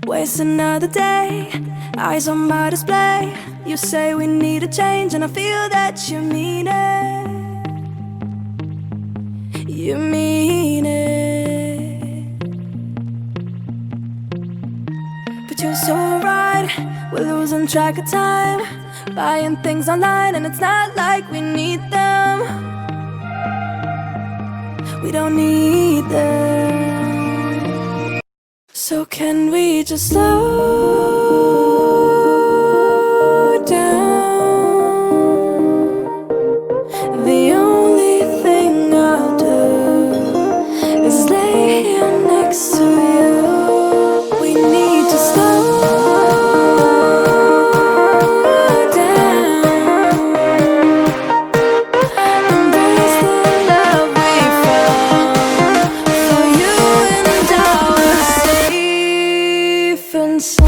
Waste another day, eyes on my display. You say we need a change, and I feel that you mean it. You mean it. But you're so right, we're losing track of time, buying things online, and it's not like we need them. We don't need them. So can we just slow down? The only thing I'll do is lay here next to you. We need to slow down. Embrace the love we found. For you and I were safe and sound.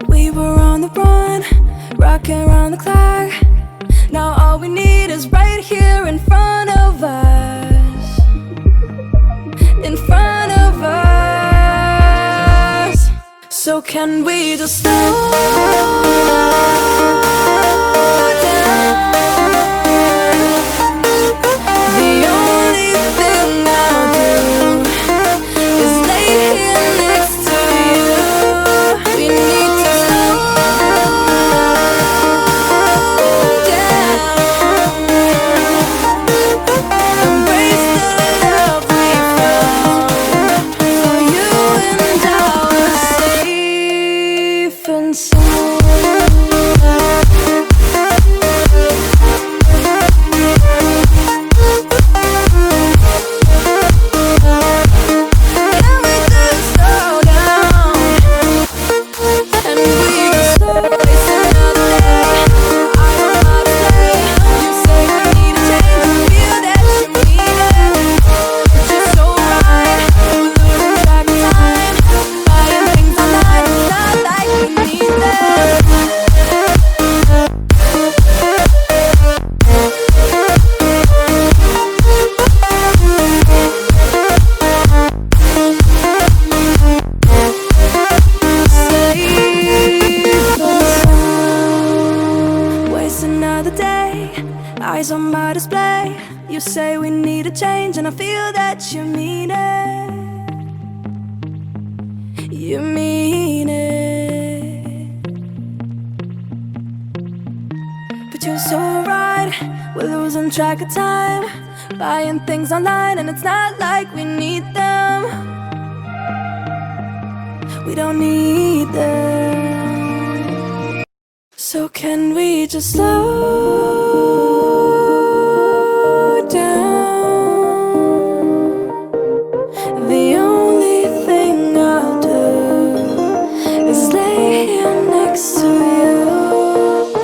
We were on the run, rocking around the clock. Now all we need is right here in front of us. In front of us. So can we just slow down? The only thing I'll do is lay here next to you. We need to slow down. Embrace the love we found. For you and I were safe and sound. Can we just slow down? And we can slow waste another day. I don't know how to play. You say we need a change, and I feel that you mean it. But you're so right, we're losing track of time, buying things online, it's not like we need them. Waste another day, eyes on my display. You say we need a change, and I feel that you mean it. You mean it. But you're so right, we're losing track of time, buying things online, and it's not like we need them. We don't need them. So can we just slow down? The only thing I'll do is lay here next to you.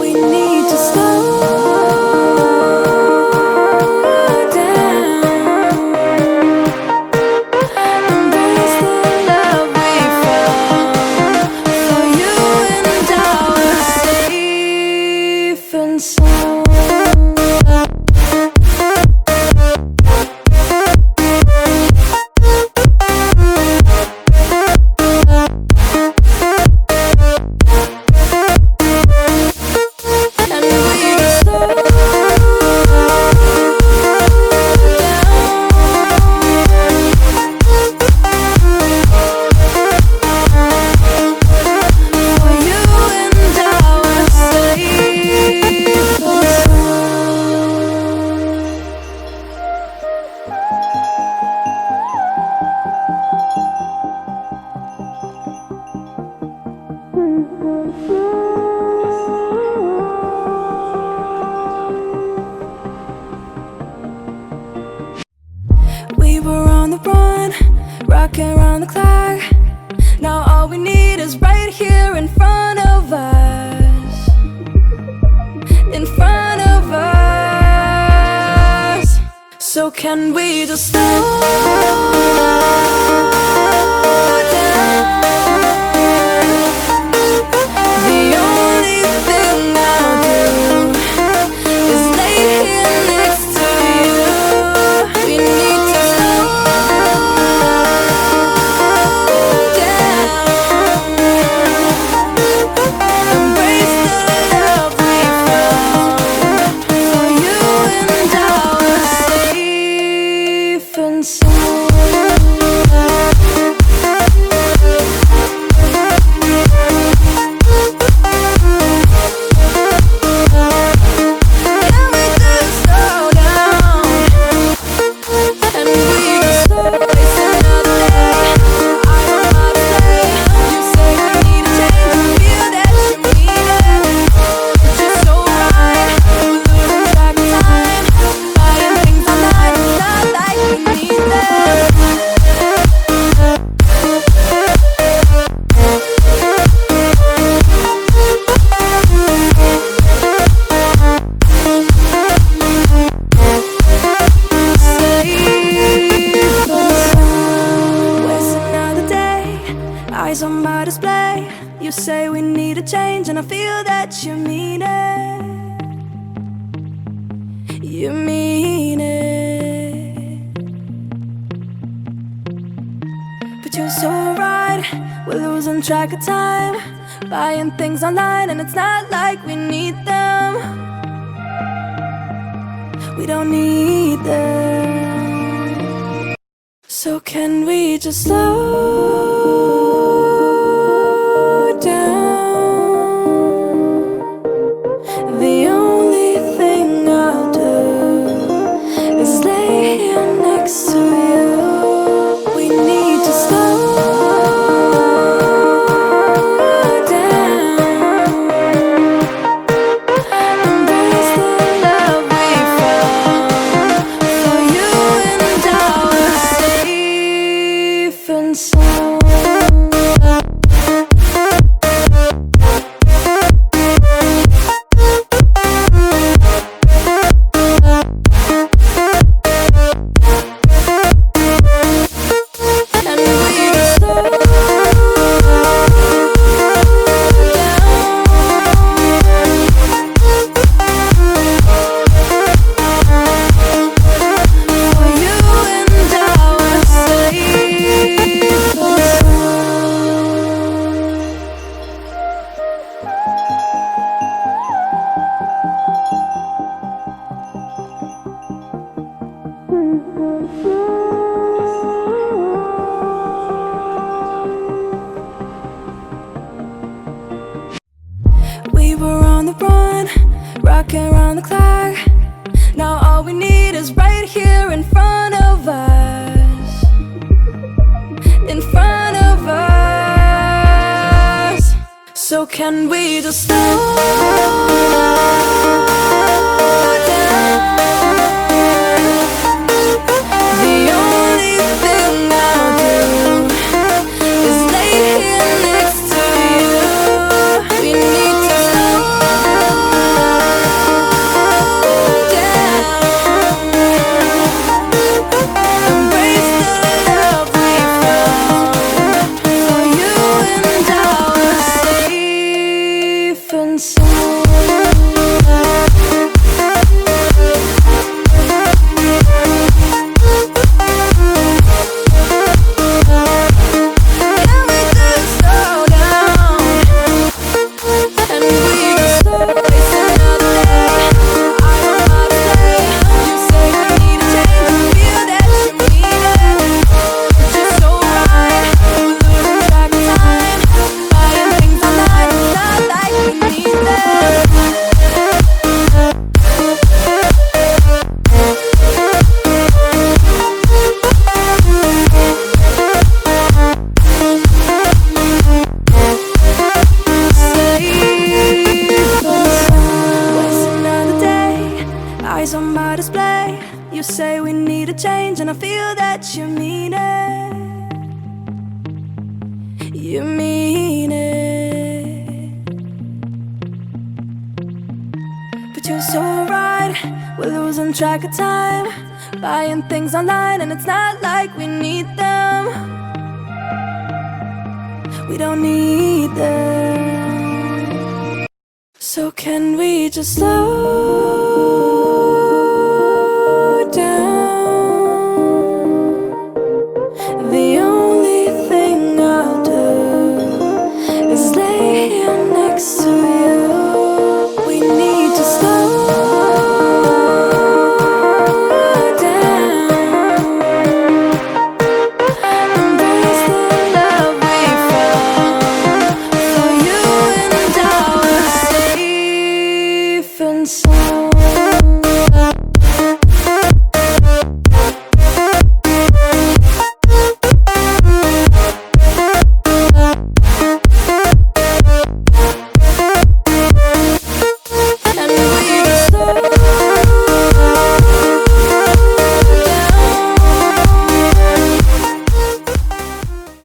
We need to slow down. Embrace the love we found. For you and I were safe and sound. on the run, rocking around the clock. Now all we need is right here in front of us, in front of us. So can we just slow down? The only thing I'll do is lay here next to you. We need to slow down, embrace the love we found. For you and I were safe and sound. Eyes on my display. You say we need a change, and I feel that you mean it. You mean it. But you're so right, we're losing track of time, buying things online, and it's not like we need them. We don't need them. So can we just slow down? The only thing I'll do is lay here next to you. We need to slow down, embrace the love we found. For you and I were safe and sound. We were on the run, rocking around the clock. Now all we need is right here in front of us, in front of us. So can we just slow down? The only thing I'll do is lay here next to you. We need to slow down, embrace the love we found. For you and I were safe and sound. change, and I feel that you mean it. You mean it. But you're so right, we're losing track of time, buying things online and it's not like we need them. We don't need them. So can we just slow